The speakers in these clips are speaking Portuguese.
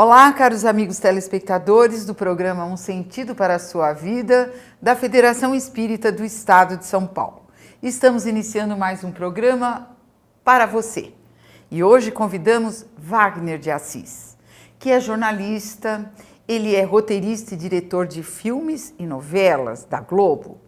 Olá, caros amigos telespectadores do programa Um Sentido para a Sua Vida, da Federação Espírita do Estado de São Paulo. Estamos iniciando mais um programa para você. E hoje convidamos Wagner de Assis, que é jornalista, ele é roteirista e diretor de filmes e novelas da Globo.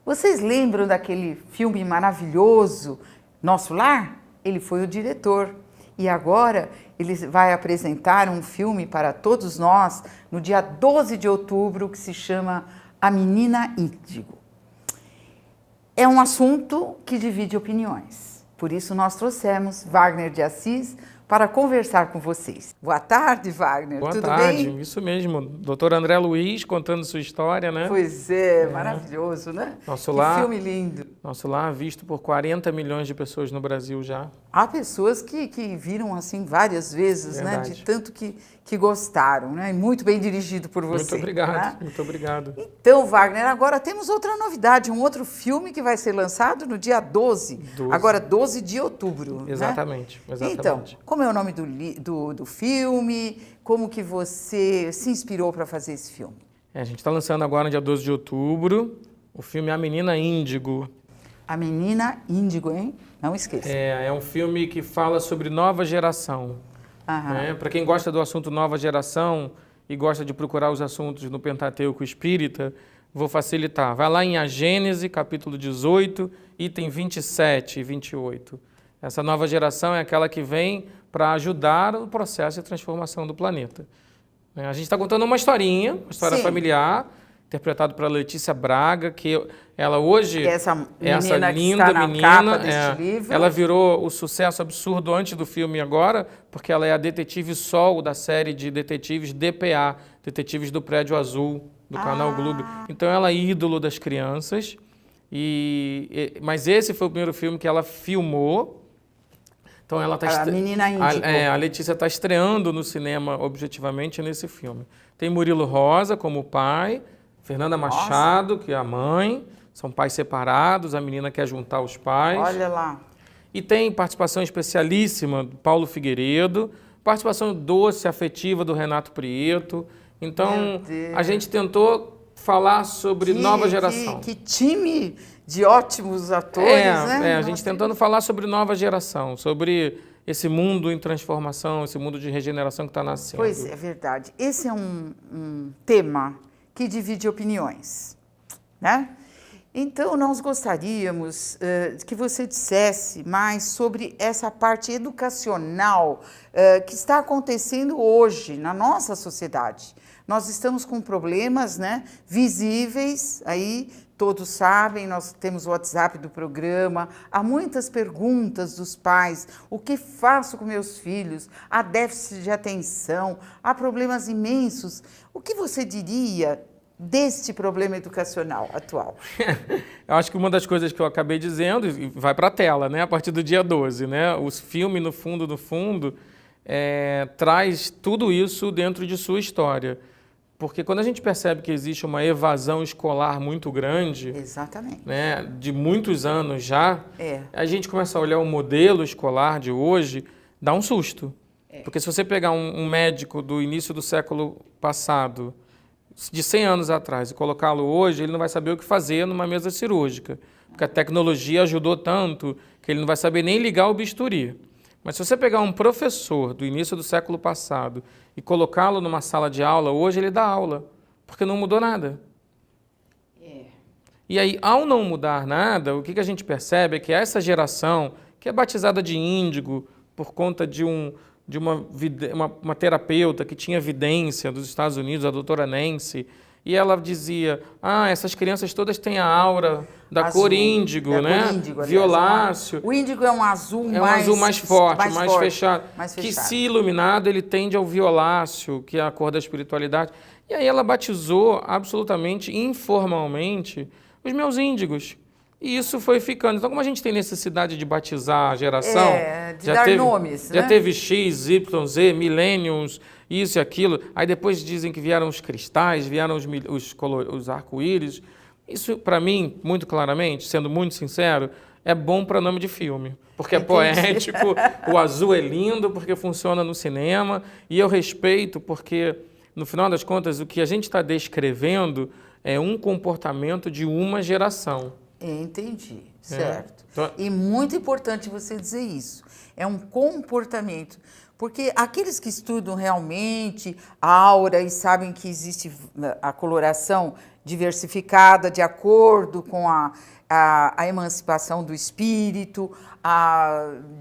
Vocês lembram daquele filme maravilhoso, Nosso Lar? Ele foi o diretor. E agora ele vai apresentar um filme para todos nós no dia 12 de outubro, que se chama A Menina Índigo. É um assunto que divide opiniões. Por isso nós trouxemos Wagner de Assis para conversar com vocês. Boa tarde, Wagner. Boa Tudo tarde, bem? Isso mesmo. Doutor André Luiz contando sua história, né? Pois é, maravilhoso, né? Nosso Que lar, filme lindo. Nosso Lar visto por 40 milhões de pessoas no Brasil já. Há pessoas que viram assim várias vezes, né? Verdade. De tanto que gostaram, né? E muito bem dirigido por você. Muito obrigado, né? muito obrigado. Então, Wagner, agora temos outra novidade, um outro filme que vai ser lançado no dia 12, agora 12 de outubro. Exatamente, né? exatamente. Então, como é o nome do filme? Como que você se inspirou para fazer esse filme? A gente está lançando agora no dia 12 de outubro o filme A Menina Índigo. A Menina Índigo, hein? Não esqueça. É um filme que fala sobre nova geração. Né? Para quem gosta do assunto nova geração e gosta de procurar os assuntos no Pentateuco Espírita, vou facilitar. Vai lá em A Gênese, capítulo 18, item 27 e 28. Essa nova geração é aquela que vem para ajudar no processo de transformação do planeta. A gente está contando uma historinha, uma história Sim. familiar, interpretado pela Letícia Braga, que ela hoje, Essa essa menina que linda está na menina, capa deste livro. ela virou o sucesso absurdo antes do filme agora, porque ela é a detetive Sol da série de detetives DPA, Detetives do Prédio Azul, do canal Globo. Então ela é ídolo das crianças, mas esse foi o primeiro filme que ela filmou. Então ela tá A Menina Índigo. a Letícia está estreando no cinema objetivamente nesse filme. Tem Murilo Rosa como pai, Fernanda Machado, que é a mãe, são pais separados, a menina quer juntar os pais. Olha lá. E tem participação especialíssima do Paulo Figueiredo, participação doce, afetiva do Renato Prieto. Então, a gente tentou falar sobre nova geração. Que time de ótimos atores, né? A gente tentando falar sobre nova geração, sobre esse mundo em transformação, esse mundo de regeneração que está nascendo. Pois é, verdade. Esse é um tema que divide opiniões, né? Então, nós gostaríamos que você dissesse mais sobre essa parte educacional que está acontecendo hoje na nossa sociedade. Nós estamos com problemas, né, visíveis, aí todos sabem, nós temos o WhatsApp do programa, há muitas perguntas dos pais, o que faço com meus filhos? Há déficit de atenção, há problemas imensos. O que você diria deste problema educacional atual? Eu acho que uma das coisas que eu acabei dizendo, e vai para a tela, né, a partir do dia 12, né, o filme, no fundo, traz tudo isso dentro de sua história. Porque quando a gente percebe que existe uma evasão escolar muito grande, Exatamente. Né, de muitos anos já, a gente começa a olhar o modelo escolar de hoje, dá um susto. Porque se você pegar um médico do início do século passado, de 100 anos atrás, e colocá-lo hoje, ele não vai saber o que fazer numa mesa cirúrgica. Porque a tecnologia ajudou tanto que ele não vai saber nem ligar o bisturi. Mas se você pegar um professor do início do século passado e colocá-lo numa sala de aula, hoje ele dá aula, porque não mudou nada. E aí, ao não mudar nada, o que a gente percebe é que essa geração, que é batizada de índigo por conta de uma terapeuta que tinha vidência dos Estados Unidos, a doutora Nancy, e ela dizia, essas crianças todas têm a aura da Azul, cor índigo, né? Cor índigo, aliás, violáceo. O índigo é um azul mais forte, mais fechado. Mais que fechado. se iluminado, ele tende ao violáceo, que é a cor da espiritualidade. E aí ela batizou absolutamente, informalmente, os meus índigos. E isso foi ficando. Então, como a gente tem necessidade de batizar a geração... dar nomes, Já né? teve X, Y, Z, Millenniums, isso e aquilo. Aí depois dizem que vieram os cristais, vieram os arco-íris. Isso, para mim, muito claramente, sendo muito sincero, é bom para nome de filme, porque é poético, o azul é lindo, porque funciona no cinema, e eu respeito porque, no final das contas, o que a gente está descrevendo é um comportamento de uma geração. Entendi, certo. Então, e muito importante você dizer isso. É um comportamento, porque aqueles que estudam realmente a aura e sabem que existe a coloração diversificada de acordo com a emancipação do espírito,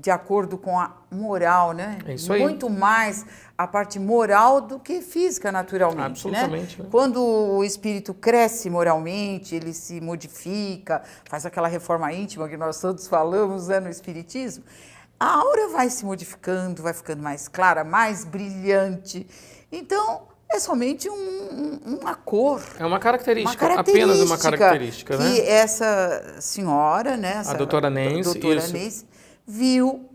de acordo com a moral, né? É isso aí. Muito mais a parte moral do que física, naturalmente. Absolutamente. Né? Quando o espírito cresce moralmente, ele se modifica, faz aquela reforma íntima que nós todos falamos, né, no espiritismo, a aura vai se modificando, vai ficando mais clara, mais brilhante. Então, é somente uma cor. É uma característica, apenas uma característica. Que né? essa senhora, né, a doutora Nancy, Nancy, viu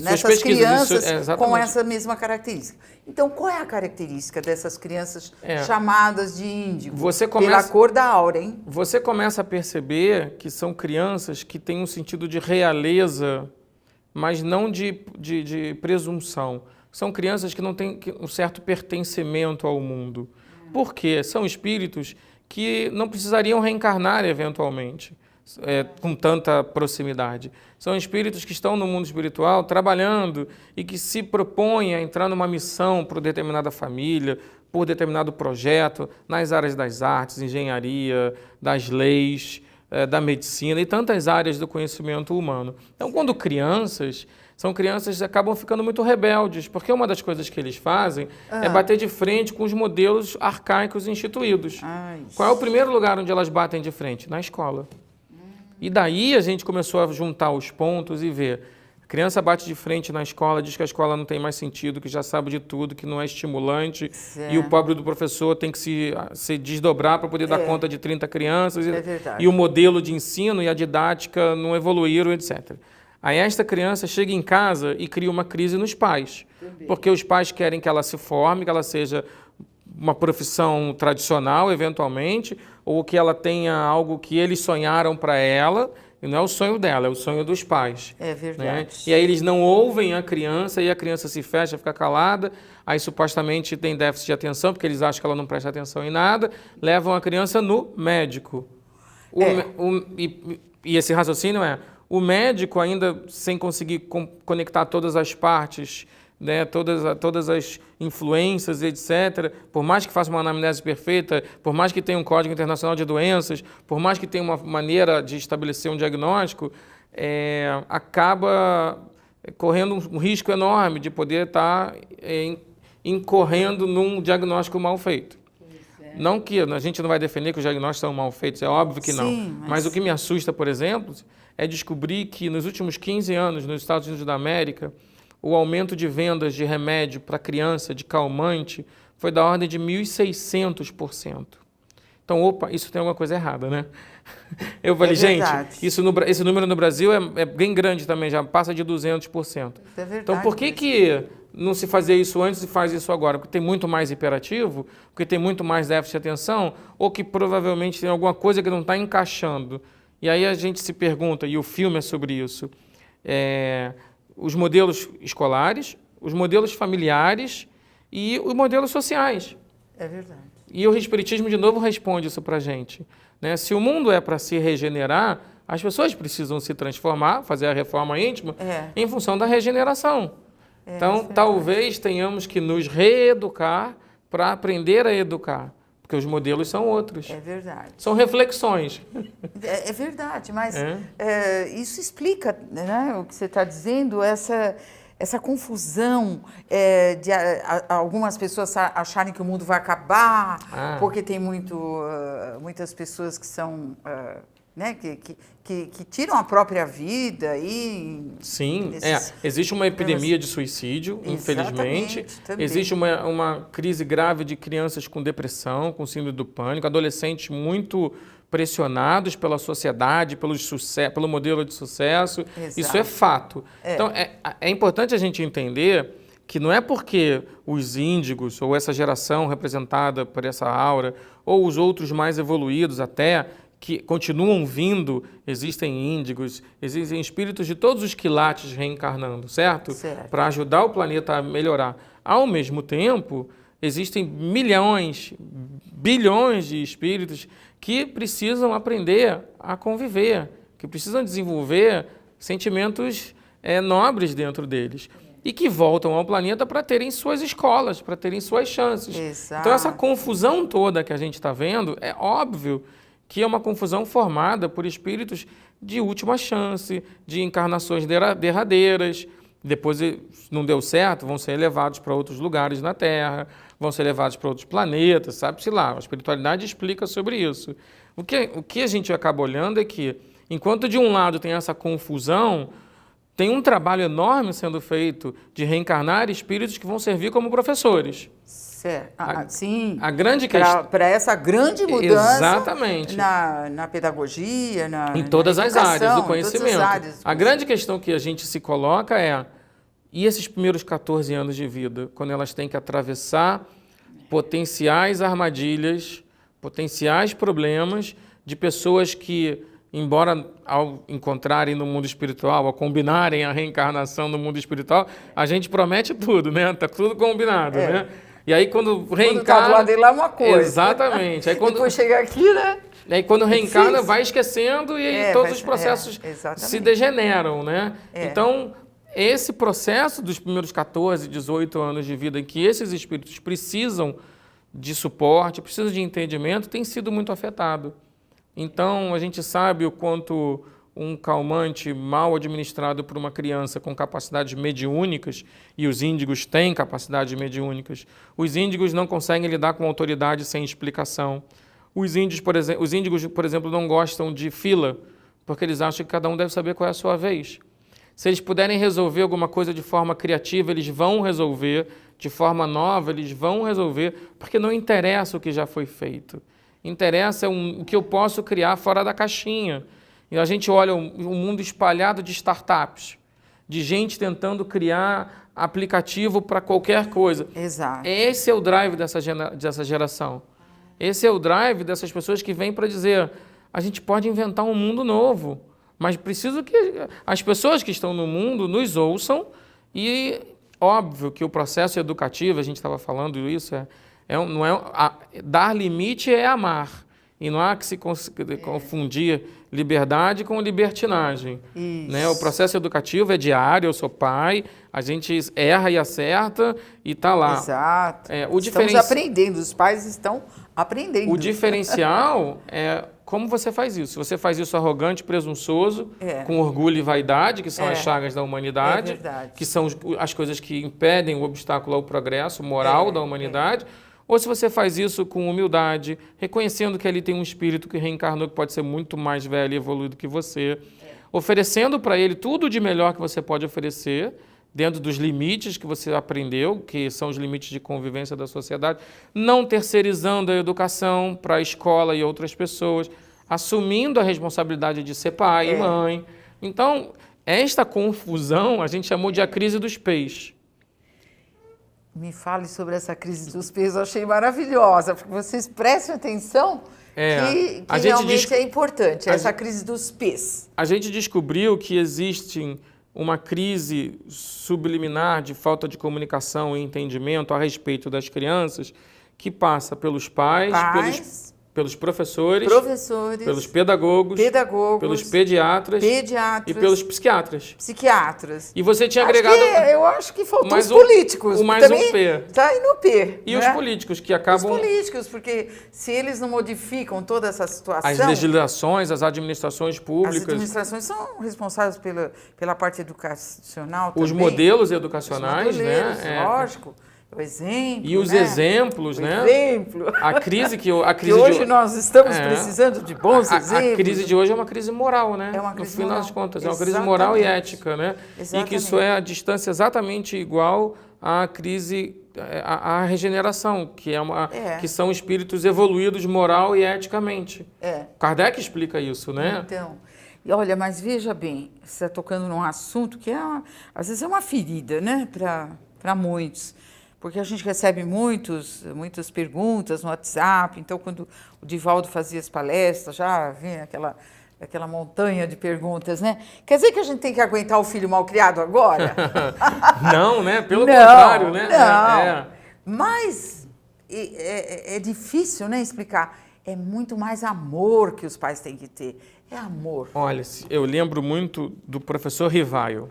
nessas crianças com essa mesma característica. Então, qual é a característica dessas crianças chamadas de índigo? Pela cor da aura, hein? Você começa a perceber que são crianças que têm um sentido de realeza, mas não de presunção. São crianças que não têm um certo pertencimento ao mundo. Por quê? São espíritos que não precisariam reencarnar eventualmente, com tanta proximidade. São espíritos que estão no mundo espiritual trabalhando e que se propõem a entrar numa missão por determinada família, por determinado projeto, nas áreas das artes, engenharia, das leis, da medicina e tantas áreas do conhecimento humano. Então, quando crianças... São crianças que acabam ficando muito rebeldes, porque uma das coisas que eles fazem é bater de frente com os modelos arcaicos instituídos. Qual é o primeiro lugar onde elas batem de frente? Na escola. E daí a gente começou a juntar os pontos e ver. A criança bate de frente na escola, diz que a escola não tem mais sentido, que já sabe de tudo, que não é estimulante, e o pobre do professor tem que se desdobrar para poder dar conta de 30 crianças, e o modelo de ensino e a didática não evoluíram, etc. Aí esta criança chega em casa e cria uma crise nos pais, porque os pais querem que ela se forme, que ela seja uma profissão tradicional, eventualmente, ou que ela tenha algo que eles sonharam para ela, e não é o sonho dela, é o sonho dos pais. É verdade. Né? E aí eles não ouvem a criança, e a criança se fecha, fica calada, aí supostamente tem déficit de atenção, porque eles acham que ela não presta atenção em nada, levam a criança no médico. E esse raciocínio é... O médico, ainda sem conseguir conectar todas as partes, né, todas as influências, etc., por mais que faça uma anamnese perfeita, por mais que tenha um Código Internacional de Doenças, por mais que tenha uma maneira de estabelecer um diagnóstico, acaba correndo um risco enorme de poder estar incorrendo num diagnóstico mal feito. Não que a gente não vai defender que os diagnósticos são mal feitos, é óbvio que não. Sim, mas o que me assusta, por exemplo, é descobrir que nos últimos 15 anos, nos Estados Unidos da América, o aumento de vendas de remédio para criança, de calmante, foi da ordem de 1.600%. Então, opa, isso tem alguma coisa errada, né? Eu falei, gente, esse número no Brasil é bem grande também, já passa de 200%. É verdade, então, por que não se fazia isso antes e faz isso agora? Porque tem muito mais hiperativo, porque tem muito mais déficit de atenção, ou que provavelmente tem alguma coisa que não está encaixando. E aí a gente se pergunta, e o filme é sobre isso, os modelos escolares, os modelos familiares e os modelos sociais. É verdade. E o Espiritismo, de novo, responde isso para a gente. Né? Se o mundo é para se regenerar, as pessoas precisam se transformar, fazer a reforma íntima, em função da regeneração. Então, talvez tenhamos que nos reeducar para aprender a educar. Porque os modelos são outros. É verdade. São reflexões. É verdade, mas isso explica, né, o que você está dizendo, essa confusão de algumas pessoas acharem que o mundo vai acabar, porque tem muitas pessoas que são... né, que tiram a própria vida e... Sim, existe uma epidemia de suicídio, infelizmente. Existe uma crise grave de crianças com depressão, com síndrome do pânico, adolescentes muito pressionados pela sociedade, pelo modelo de sucesso. Exato. Isso é fato. Então, é importante a gente entender que não é porque os índigos, ou essa geração representada por essa aura, ou os outros mais evoluídos até, que continuam vindo, existem índigos, existem espíritos de todos os quilates reencarnando, certo? Para ajudar o planeta a melhorar. Ao mesmo tempo, existem milhões, bilhões de espíritos que precisam aprender a conviver, que precisam desenvolver sentimentos nobres dentro deles e que voltam ao planeta para terem suas escolas, para terem suas chances. Exato. Então, essa confusão toda que a gente está vendo, é óbvio que é uma confusão formada por espíritos de última chance, de encarnações derradeiras. Depois, não deu certo, vão ser levados para outros lugares na Terra, vão ser levados para outros planetas, sabe-se lá. A espiritualidade explica sobre isso. O que a gente acaba olhando é que, enquanto de um lado tem essa confusão, tem um trabalho enorme sendo feito de reencarnar espíritos que vão servir como professores. Certo. Sim. A grande questão para essa grande mudança. Exatamente. Na pedagogia, em todas as áreas do conhecimento. A grande questão que a gente se coloca e esses primeiros 14 anos de vida, quando elas têm que atravessar potenciais armadilhas, potenciais problemas de pessoas que, embora ao encontrarem no mundo espiritual, ao combinarem a reencarnação no mundo espiritual, a gente promete tudo, né? Tá tudo combinado, né? E aí quando reencarna... Quando tá do lado dele lá é uma coisa. Exatamente. Aí, quando... Depois chega aqui, né? E aí quando reencarna, vai esquecendo e aí todos os processos se degeneram, né? Então, esse processo dos primeiros 14, 18 anos de vida em que esses espíritos precisam de suporte, precisam de entendimento, tem sido muito afetado. Então, a gente sabe o quanto um calmante mal administrado por uma criança com capacidades mediúnicas, e os índigos têm capacidades mediúnicas, os índigos não conseguem lidar com autoridade sem explicação. Os índigos, por exemplo, não gostam de fila, porque eles acham que cada um deve saber qual é a sua vez. Se eles puderem resolver alguma coisa de forma criativa, eles vão resolver, de forma nova, eles vão resolver, porque não interessa o que já foi feito. Interessa o que eu posso criar fora da caixinha. E a gente olha um mundo espalhado de startups, de gente tentando criar aplicativo para qualquer coisa. Exato. Esse é o drive dessa geração. Esse é o drive dessas pessoas que vêm para dizer: a gente pode inventar um mundo novo, mas preciso que as pessoas que estão no mundo nos ouçam. E óbvio que o processo educativo, a gente estava falando isso, dar limite é amar. E não há que se confundir liberdade com libertinagem. Né? O processo educativo é diário, eu sou pai, a gente erra e acerta e está lá. Exato. Estamos aprendendo, os pais estão aprendendo. O diferencial é como você faz isso. Se você faz isso arrogante, presunçoso, com orgulho e vaidade, que são as chagas da humanidade, que são as coisas que impedem o obstáculo ao progresso moral da humanidade, ou se você faz isso com humildade, reconhecendo que ali tem um espírito que reencarnou, que pode ser muito mais velho e evoluído que você, oferecendo para ele tudo de melhor que você pode oferecer, dentro dos limites que você aprendeu, que são os limites de convivência da sociedade, não terceirizando a educação para a escola e outras pessoas, assumindo a responsabilidade de ser pai e mãe. Então, esta confusão a gente chamou de a crise dos peixes. Me fale sobre essa crise dos peixes, eu achei maravilhosa, porque vocês prestem atenção que realmente é importante, essa crise dos peixes. A gente descobriu que existe uma crise subliminar de falta de comunicação e entendimento a respeito das crianças, que passa pelos pais pelos professores, pelos pedagogos, pelos pediatras e pelos psiquiatras. E você tinha agregado... Eu acho que faltou os políticos. Mais um P. Está aí no P. E os políticos que acabam... Os políticos, porque se eles não modificam toda essa situação... As legislações, as administrações públicas... As administrações são responsáveis pela parte educacional também. Os modelos educacionais, lógico. O exemplo, e os exemplos, né? A crise que hoje nós estamos precisando de bons exemplos. A crise de hoje é uma crise moral, né? É uma crise no final moral. das contas, é uma crise moral e ética, né? Exatamente. E que isso é a distância exatamente igual à crise, à regeneração, que são espíritos evoluídos moral e eticamente. Kardec explica isso, né? Então, olha, mas veja bem, você está tocando num assunto que às vezes é uma ferida, né? Para muitos. porque a gente recebe muitas perguntas no WhatsApp, então quando o Divaldo fazia as palestras, já vinha aquela montanha de perguntas, né? Quer dizer que a gente tem que aguentar o filho mal criado agora? Não, né? Pelo contrário, né? Não, mas é difícil, né, explicar. É muito mais amor que os pais têm que ter. É amor. Olha, eu lembro muito do professor Rivaio.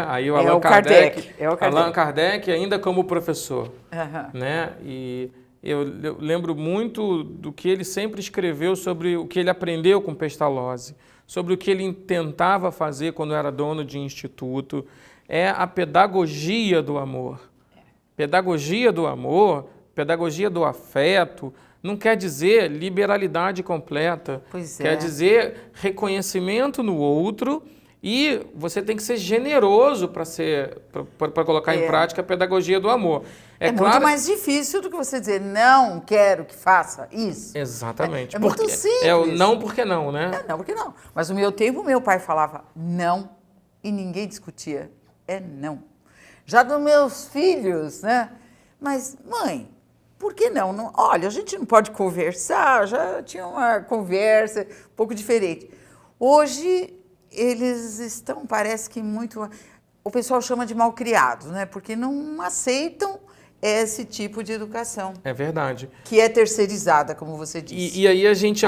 Aí o Allan Allan Kardec. Allan Kardec ainda como professor. Uhum. Né? E eu lembro muito do que ele sempre escreveu sobre o que ele aprendeu com Pestalozzi, sobre o que ele tentava fazer quando era dono de instituto. É a pedagogia do amor. Pedagogia do amor, pedagogia do afeto, não quer dizer liberalidade completa. Pois quer dizer reconhecimento no outro e você tem que ser generoso para colocar em prática a pedagogia do amor. É claro, muito mais difícil do que você dizer não quero que faça isso. Exatamente. É muito simples. É o não porque não, né? Não porque não. Mas no meu tempo, meu pai falava não e ninguém discutia. É não. Já dos meus filhos, né? Mas, mãe, por que não? Olha, a gente não pode conversar, já tinha uma conversa um pouco diferente. Hoje, eles estão, parece que muito... O pessoal chama de malcriados, né? Porque não aceitam esse tipo de educação. É verdade. Que é terceirizada, como você disse. E aí a gente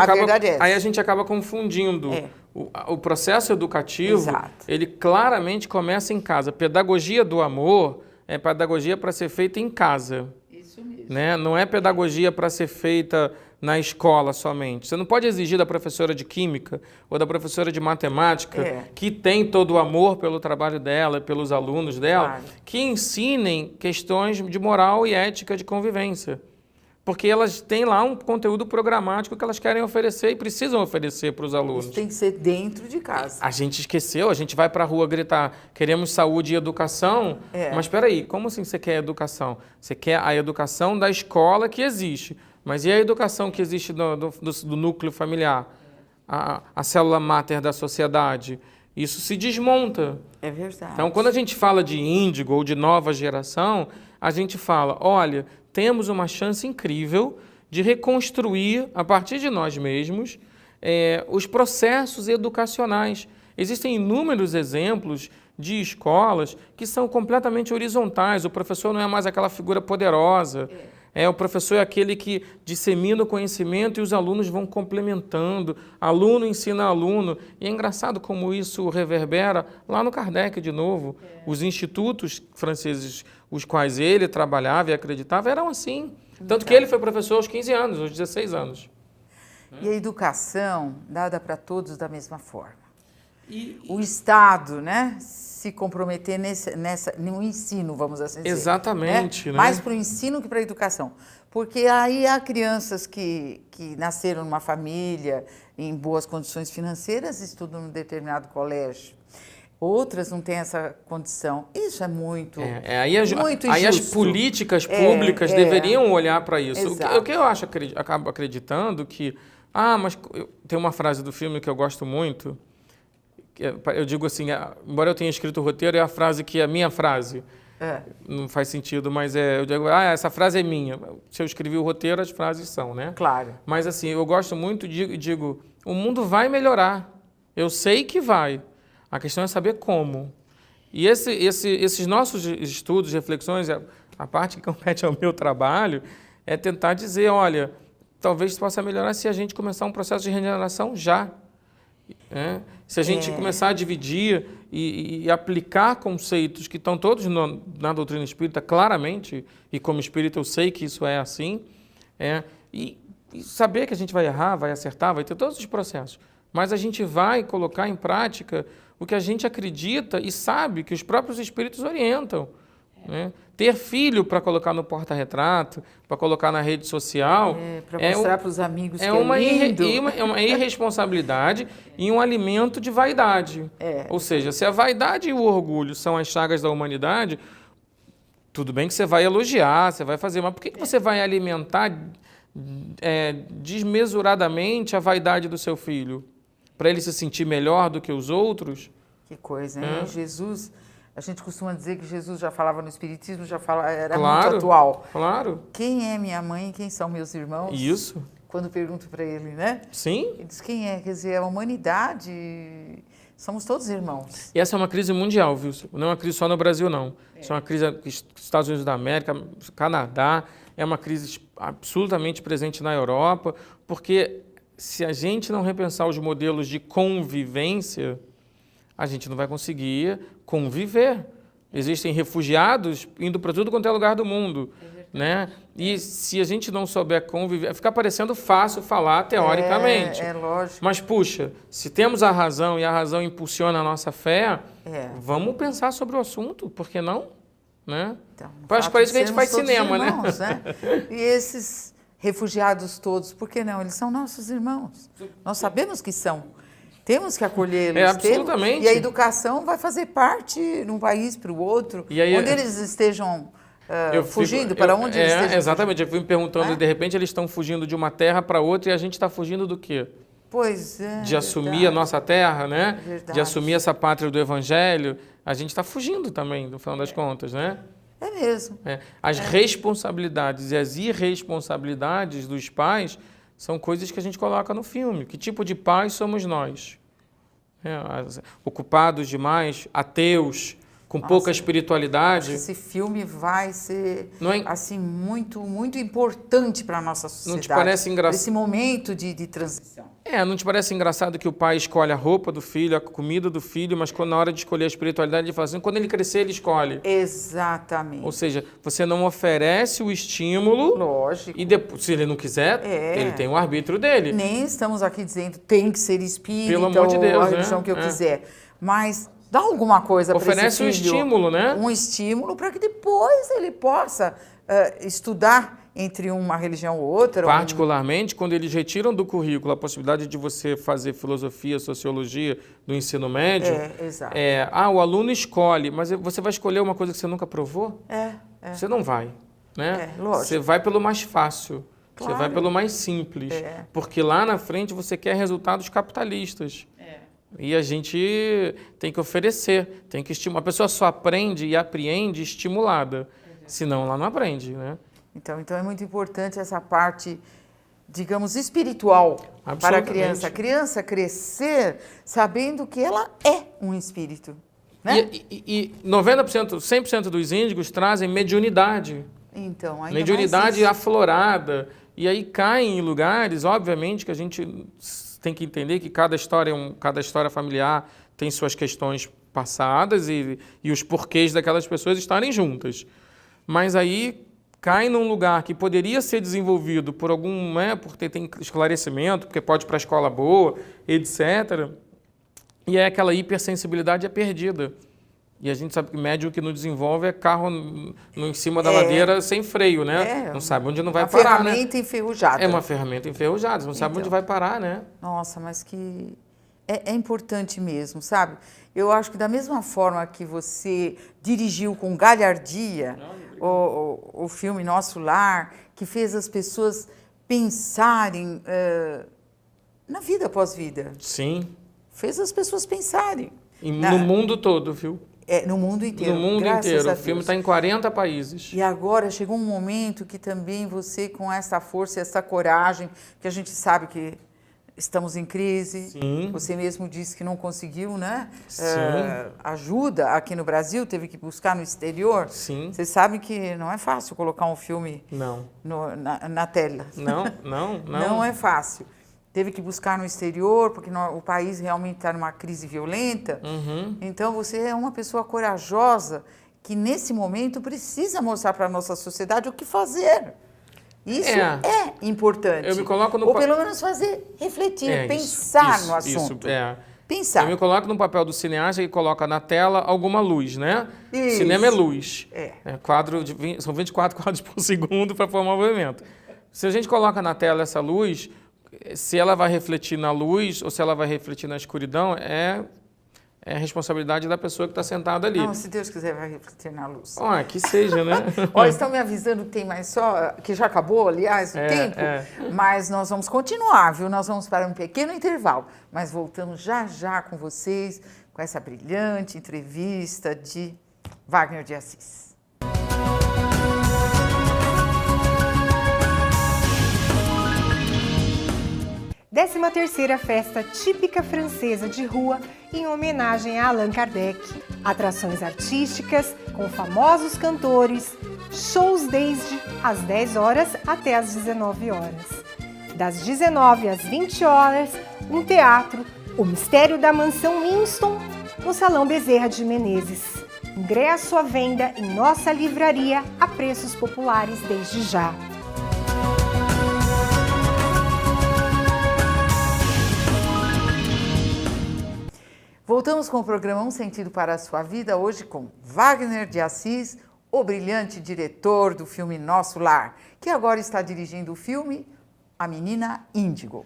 acaba confundindo. O processo educativo, exato, ele claramente começa em casa. Pedagogia do amor é pedagogia para ser feita em casa. Isso mesmo. Né? Não é pedagogia para ser feita na escola somente. Você não pode exigir da professora de química ou da professora de matemática, que tem todo o amor pelo trabalho dela, pelos alunos dela, que ensinem questões de moral e ética de convivência. Porque elas têm lá um conteúdo programático que elas querem oferecer e precisam oferecer para os alunos. Isso tem que ser dentro de casa. A gente esqueceu, a gente vai para a rua gritar, queremos saúde e educação, mas espera aí, como assim você quer educação? Você quer a educação da escola que existe, mas e a educação que existe do núcleo familiar? A célula máter da sociedade? Isso se desmonta. É verdade. Então, quando a gente fala de índigo ou de nova geração, a gente fala, olha, temos uma chance incrível de reconstruir, a partir de nós mesmos, os processos educacionais. Existem inúmeros exemplos de escolas que são completamente horizontais. O professor não é mais aquela figura poderosa. O professor é aquele que dissemina o conhecimento e os alunos vão complementando. Aluno ensina aluno. E é engraçado como isso reverbera lá no Kardec de novo. Os institutos franceses, os quais ele trabalhava e acreditava, eram assim. Tanto que ele foi professor aos 15 anos, aos 16 anos. E a educação dada para todos da mesma forma. O Estado, né, se comprometer no ensino, vamos assim dizer. Exatamente. Né? Mais para o ensino que para a educação. Porque aí há crianças que nasceram numa família em boas condições financeiras, estudam num determinado colégio. Outras não têm essa condição. Isso é muito injusto. Aí as políticas públicas deveriam olhar para isso. O que eu acabo acreditando que... mas tem uma frase do filme que eu gosto muito. Eu digo assim, embora eu tenha escrito o roteiro, é a frase que é a minha frase. Não faz sentido, mas eu digo, essa frase é minha. Se eu escrevi o roteiro, as frases são, né? Claro. Mas assim, eu gosto muito e digo, o mundo vai melhorar. Eu sei que vai. A questão é saber como. E esses nossos estudos, reflexões, a parte que compete ao meu trabalho, é tentar dizer, olha, talvez possa melhorar se a gente começar um processo de regeneração já. Se a gente começar a dividir e aplicar conceitos que estão todos na doutrina espírita, claramente, e como espírita eu sei que isso é assim, e saber que a gente vai errar, vai acertar, vai ter todos os processos, mas a gente vai colocar em prática o que a gente acredita e sabe que os próprios espíritos orientam. Né? Ter filho para colocar no porta-retrato, para colocar na rede social... para mostrar para os amigos que é uma lindo. É uma irresponsabilidade e um alimento de vaidade. Ou seja, se a vaidade e o orgulho são as chagas da humanidade, tudo bem que você vai elogiar, você vai fazer, mas por que você vai alimentar desmesuradamente a vaidade do seu filho? Para ele se sentir melhor do que os outros? Que coisa, hein? Jesus... A gente costuma dizer que Jesus já falava no Espiritismo, era claro, muito atual. Claro. Quem é minha mãe e quem são meus irmãos? Isso. Quando pergunto para ele, né? Sim. Ele diz quem é, quer dizer, a humanidade, somos todos irmãos. E essa é uma crise mundial, viu? Não é uma crise só no Brasil, não. Isso é uma crise nos Estados Unidos da América, Canadá, é uma crise absolutamente presente na Europa, porque se a gente não repensar os modelos de convivência, a gente não vai conseguir conviver. Existem refugiados indo para tudo quanto é lugar do mundo, né? E se a gente não souber conviver, fica parecendo fácil falar teoricamente. É lógico. Mas, puxa, se temos a razão e a razão impulsiona a nossa fé, vamos pensar sobre o assunto, por que não? Né? Então, acho que para isso que a gente faz cinema, irmãos, né? E esses refugiados todos, por que não? Eles são nossos irmãos. Nós sabemos que são. Temos que acolhê-los. Absolutamente. E a educação vai fazer parte de um país para o outro, onde eles estejam fugindo, para onde eles estejam exatamente, eu fui me perguntando, de repente eles estão fugindo de uma terra para outra e a gente está fugindo do quê? Pois é. De assumir a nossa terra, né? Verdade. De assumir essa pátria do Evangelho. A gente está fugindo também, no final das contas, né? É mesmo. As responsabilidades e as irresponsabilidades dos pais são coisas que a gente coloca no filme. Que tipo de pais somos nós? Ocupados demais, ateus, com pouca espiritualidade. Esse filme vai ser assim, muito, muito importante para a nossa sociedade. Não te parece engraçado? Esse momento de transição. Não te parece engraçado que o pai escolhe a roupa do filho, a comida do filho, mas quando na hora de escolher a espiritualidade, ele fala assim, quando ele crescer, ele escolhe. Exatamente. Ou seja, você não oferece o estímulo. Lógico. E depois, se ele não quiser, ele tem o arbítrio dele. Nem estamos aqui dizendo tem que ser espírita, pelo amor de Deus, ou a religião que eu quiser. Mas dá alguma coisa para esse filho. Oferece um estímulo, né? Um estímulo para que depois ele possa estudar entre uma religião ou outra. Particularmente quando eles retiram do currículo a possibilidade de você fazer filosofia, sociologia do ensino médio. Exato. O aluno escolhe, mas você vai escolher uma coisa que você nunca provou? Você não vai, né? Lógico. Você vai pelo mais fácil. Claro. Você vai pelo mais simples. Porque lá na frente você quer resultados capitalistas. E a gente tem que oferecer, tem que estimular. A pessoa só aprende e apreende estimulada, senão ela não aprende, né? Então é muito importante essa parte, digamos, espiritual para a criança. A criança crescer sabendo que ela é um espírito, né? E 90%, 100% dos índigos trazem mediunidade. Então, ainda mediunidade aflorada. E aí caem em lugares, obviamente, que a gente tem que entender que cada história familiar tem suas questões passadas e os porquês daquelas pessoas estarem juntas. Mas aí cai num lugar que poderia ser desenvolvido por algum, porque tem esclarecimento, porque pode ir para a escola boa, etc. E aquela hipersensibilidade é perdida. E a gente sabe que médium que não desenvolve é carro em cima da ladeira sem freio, né? Não sabe onde não vai parar, né? Uma ferramenta enferrujada. É uma ferramenta enferrujada, você não sabe onde vai parar, né? Nossa, mas que é importante mesmo, sabe? Eu acho que da mesma forma que você dirigiu com galhardia o filme Nosso Lar, que fez as pessoas pensarem na vida após vida. Sim. Fez as pessoas pensarem. No mundo todo, viu? No mundo inteiro. No mundo inteiro. O filme está em 40 países. E agora chegou um momento que também você, com essa força e essa coragem, que a gente sabe que estamos em crise. Sim. Você mesmo disse que não conseguiu, né? Sim. Ajuda aqui no Brasil, teve que buscar no exterior. Sim. Você sabe que não é fácil colocar um filme na tela. Não. Não é fácil. Teve que buscar no exterior, porque o país realmente está numa crise violenta. Então, você é uma pessoa corajosa que, nesse momento, precisa mostrar para a nossa sociedade o que fazer. Isso é importante. Eu me coloco Ou pelo menos fazer refletir, pensar no assunto. Pensar. Eu me coloco no papel do cineasta que coloca na tela alguma luz, né? Isso. Cinema é luz. São 24 quadros por segundo para formar o movimento. Se a gente coloca na tela essa luz, se ela vai refletir na luz ou se ela vai refletir na escuridão, é responsabilidade da pessoa que está sentada ali. Não, se Deus quiser, vai refletir na luz. Que seja, né? Estão me avisando que tem mais só, que já acabou, aliás, o tempo, mas nós vamos continuar, viu? Nós vamos para um pequeno intervalo, mas voltamos já com vocês, com essa brilhante entrevista de Wagner de Assis. 13ª festa típica francesa de rua em homenagem a Allan Kardec. Atrações artísticas com famosos cantores, shows desde as 10 horas até as 19 horas. Das 19 às 20 horas, um teatro, O Mistério da Mansão Winston, no Salão Bezerra de Menezes. Ingresso à venda em nossa livraria a preços populares desde já. Voltamos com o programa Um Sentido para a Sua Vida, hoje com Wagner de Assis, o brilhante diretor do filme Nosso Lar, que agora está dirigindo o filme A Menina Índigo.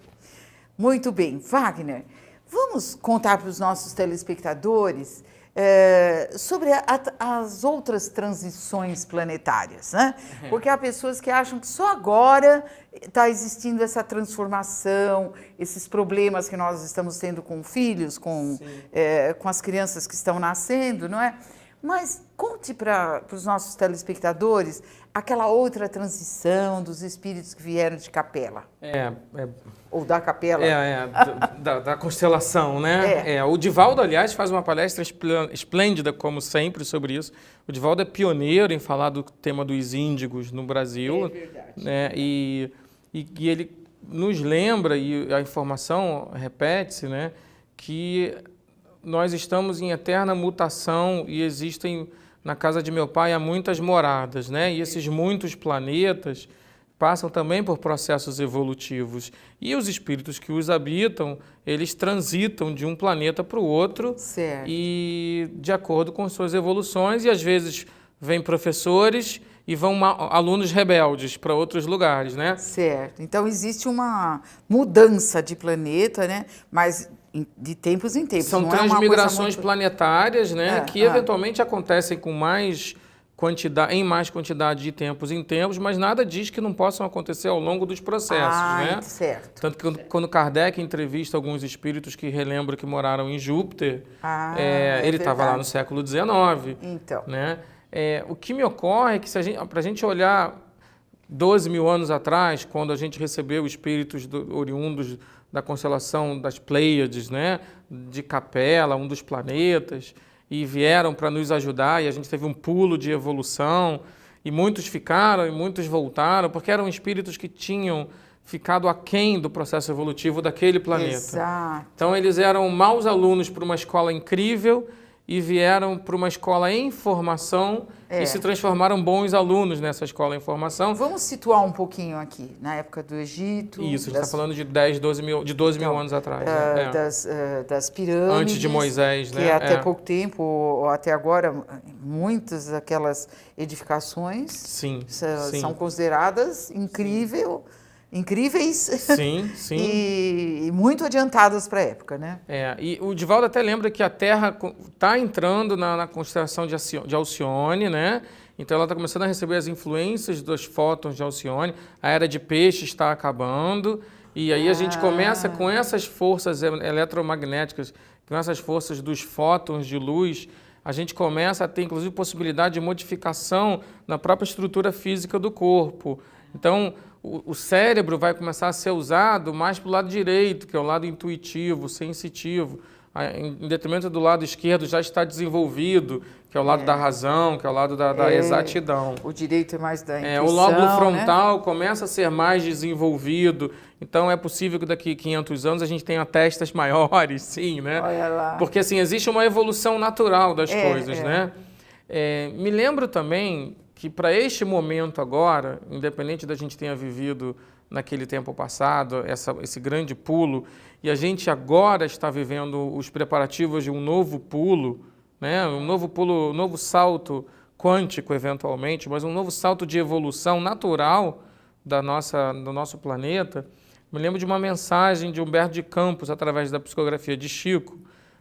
Muito bem, Wagner, vamos contar para os nossos telespectadores sobre as outras transições planetárias, né? Porque há pessoas que acham que só agora está existindo essa transformação, esses problemas que nós estamos tendo com filhos, com as crianças que estão nascendo, não é? Mas conte para os nossos telespectadores aquela outra transição dos espíritos que vieram de Capela. Ou da Capela. Da constelação, né? O Divaldo, aliás, faz uma palestra esplêndida, como sempre, sobre isso. O Divaldo é pioneiro em falar do tema dos índigos no Brasil. É verdade. Né? E ele nos lembra, e a informação repete-se, né, que nós estamos em eterna mutação e existem, na casa de meu pai, há muitas moradas, né? E esses muitos planetas passam também por processos evolutivos. E os espíritos que os habitam, eles transitam de um planeta para o outro, certo, e de acordo com suas evoluções, e às vezes vêm professores e vão alunos rebeldes para outros lugares, né? Certo. Então existe uma mudança de planeta, né? Mas de tempos em tempos. São transmigrações planetárias, né? Que eventualmente acontecem com mais quantidade de tempos em tempos, mas nada diz que não possam acontecer ao longo dos processos, né? Certo. Tanto que quando Kardec entrevista alguns espíritos que relembram que moraram em Júpiter, ele estava lá no século XIX. Então. Né? O que me ocorre é que, para a gente olhar 12 mil anos atrás, quando a gente recebeu espíritos oriundos da constelação das Pleiades, né, de Capela, um dos planetas, e vieram para nos ajudar, e a gente teve um pulo de evolução, e muitos ficaram e muitos voltaram, porque eram espíritos que tinham ficado aquém do processo evolutivo daquele planeta. Exato. Então eles eram maus alunos para uma escola incrível e vieram para uma escola em formação e se transformaram bons alunos nessa escola em formação. Vamos situar um pouquinho aqui, na época do Egito. Isso, a gente está falando de 12 mil anos atrás. Das pirâmides. Antes de Moisés, né? Que até pouco tempo, ou até agora, muitas daquelas edificações são consideradas incríveis sim. e muito adiantadas para a época, né? E o Divaldo até lembra que a Terra está entrando na constelação de Alcione, né? Então ela está começando a receber as influências dos fótons de Alcione, a era de peixe está acabando, e aí a gente começa com essas forças eletromagnéticas, com essas forças dos fótons de luz, a gente começa a ter, inclusive, possibilidade de modificação na própria estrutura física do corpo. Então, o cérebro vai começar a ser usado mais para o lado direito, que é o lado intuitivo, sensitivo, em detrimento do lado esquerdo já está desenvolvido, que é o lado da razão, que é o lado da exatidão. O direito é mais da intuição, o lóbulo frontal, né, começa a ser mais desenvolvido, então é possível que daqui a 500 anos a gente tenha testas maiores, sim, né? Olha lá. Porque assim, existe uma evolução natural das coisas, né? Me lembro também que para este momento agora, independente da gente tenha vivido naquele tempo passado, esse grande pulo, e a gente agora está vivendo os preparativos de um novo pulo, né? Um novo salto quântico, eventualmente, mas um novo salto de evolução natural do nosso planeta. Me lembro de uma mensagem de Humberto de Campos, através da psicografia de Chico.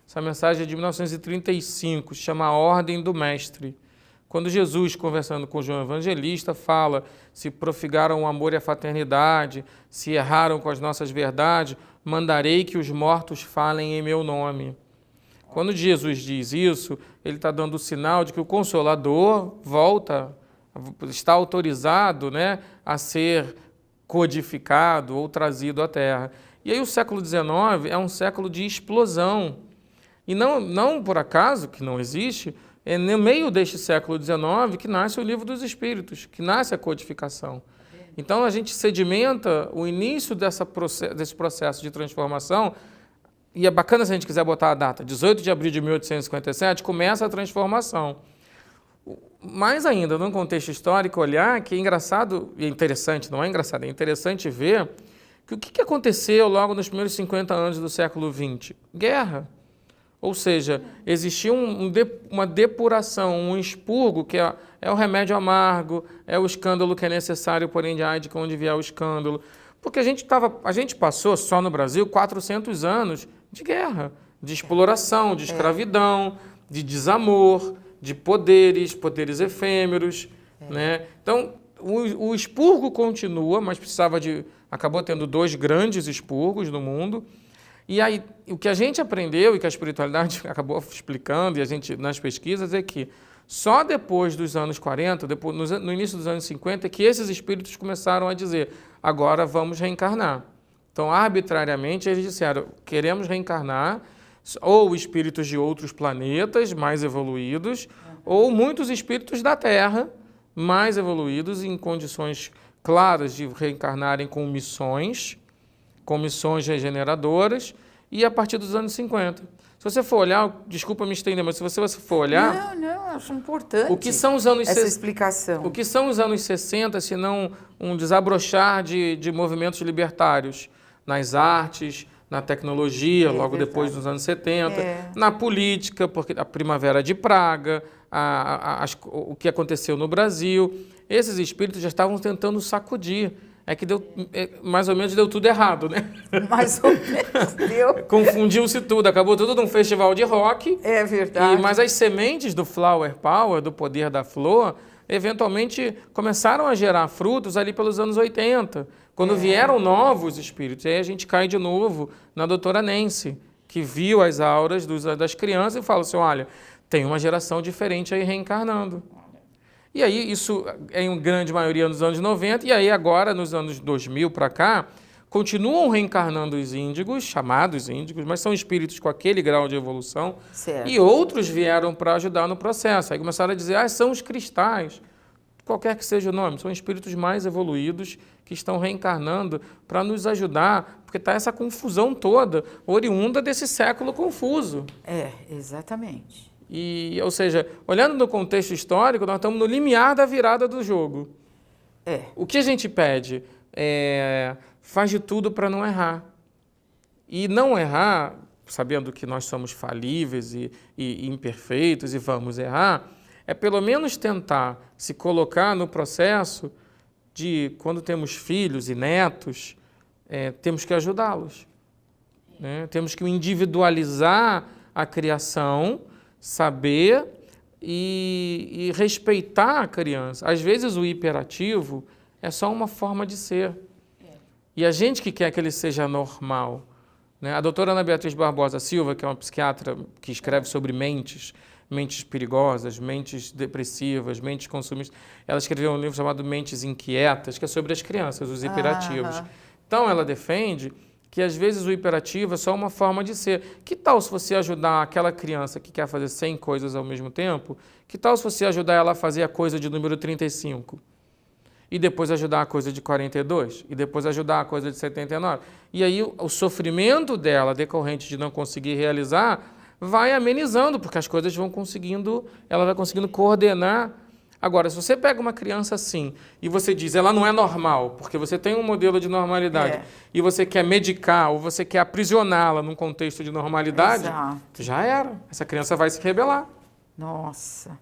Essa mensagem é de 1935, se chama A Ordem do Mestre. Quando Jesus, conversando com João Evangelista, fala: se profigaram o amor e a fraternidade, se erraram com as nossas verdades, mandarei que os mortos falem em meu nome. Quando Jesus diz isso, ele está dando o sinal de que o Consolador volta, está autorizado, né, a ser codificado ou trazido à Terra. E aí o século XIX é um século de explosão. E não por acaso, que não existe, é no meio deste século XIX que nasce o Livro dos Espíritos, que nasce a codificação. Então a gente sedimenta o início desse processo de transformação, e é bacana se a gente quiser botar a data, 18 de abril de 1857, começa a transformação. Mais ainda, num contexto histórico, olhar que é engraçado, e interessante, não é engraçado, é interessante ver que o que aconteceu logo nos primeiros 50 anos do século XX? Guerra. Ou seja, existia uma depuração, um expurgo, que é o remédio amargo, é o escândalo que é necessário, porém de ai de onde vier o escândalo. Porque a gente passou, só no Brasil, 400 anos de guerra, de exploração, de escravidão, de desamor, de poderes efêmeros. Né? Então, o expurgo continua, mas acabou tendo 2 grandes expurgos no mundo. E aí, o que a gente aprendeu e que a espiritualidade acabou explicando, e a gente nas pesquisas, é que só depois dos anos 40, no início dos anos 50, que esses espíritos começaram a dizer, agora vamos reencarnar. Então, arbitrariamente, eles disseram, queremos reencarnar, ou espíritos de outros planetas mais evoluídos, ou muitos espíritos da Terra mais evoluídos em condições claras de reencarnarem com missões regeneradoras, e a partir dos anos 50. Se você for olhar, desculpa me estender, mas se você for olhar... Não, acho importante o que são os anos essa explicação. O que são os anos 60, se não um desabrochar de movimentos libertários nas artes, na tecnologia, logo verdade. Depois dos anos 70, na política, porque a Primavera de Praga, o que aconteceu no Brasil, esses espíritos já estavam tentando sacudir. É que mais ou menos deu tudo errado, né? Mais ou menos deu. Confundiu-se tudo, acabou tudo num festival de rock. É verdade. Mas as sementes do Flower Power, do poder da flor, eventualmente começaram a gerar frutos ali pelos anos 80, quando vieram novos espíritos. E aí a gente cai de novo na doutora Nancy, que viu as auras das crianças e fala assim, olha, tem uma geração diferente aí reencarnando. E aí isso em grande maioria nos anos 90, e aí agora nos anos 2000 para cá, continuam reencarnando os índigos, chamados índigos, mas são espíritos com aquele grau de evolução, certo. E outros vieram para ajudar no processo. Aí começaram a dizer, são os cristais, qualquer que seja o nome, são espíritos mais evoluídos que estão reencarnando para nos ajudar, porque está essa confusão toda, oriunda desse século confuso. Exatamente. Ou seja, olhando no contexto histórico, nós estamos no limiar da virada do jogo. O que a gente pede? Faz de tudo para não errar. E não errar, sabendo que nós somos falíveis e imperfeitos e vamos errar, é pelo menos tentar se colocar no processo de, quando temos filhos e netos, temos que ajudá-los. Né? Temos que individualizar a criação, saber e respeitar a criança. Às vezes o hiperativo é só uma forma de ser. E a gente que quer que ele seja normal. Né? A doutora Ana Beatriz Barbosa Silva, que é uma psiquiatra que escreve sobre mentes perigosas, mentes depressivas, mentes consumistas, ela escreveu um livro chamado Mentes Inquietas, que é sobre as crianças, os hiperativos. Então ela defende que às vezes o hiperativo é só uma forma de ser. Que tal se você ajudar aquela criança que quer fazer 100 coisas ao mesmo tempo? Que tal se você ajudar ela a fazer a coisa de número 35? E depois ajudar a coisa de 42? E depois ajudar a coisa de 79? E aí o sofrimento dela, decorrente de não conseguir realizar, vai amenizando, porque as coisas vão conseguindo, ela vai conseguindo coordenar. Agora, se você pega uma criança assim e você diz, ela não é normal, porque você tem um modelo de normalidade e você quer medicar ou você quer aprisioná-la num contexto de normalidade, já era. Essa criança vai se rebelar. Nossa,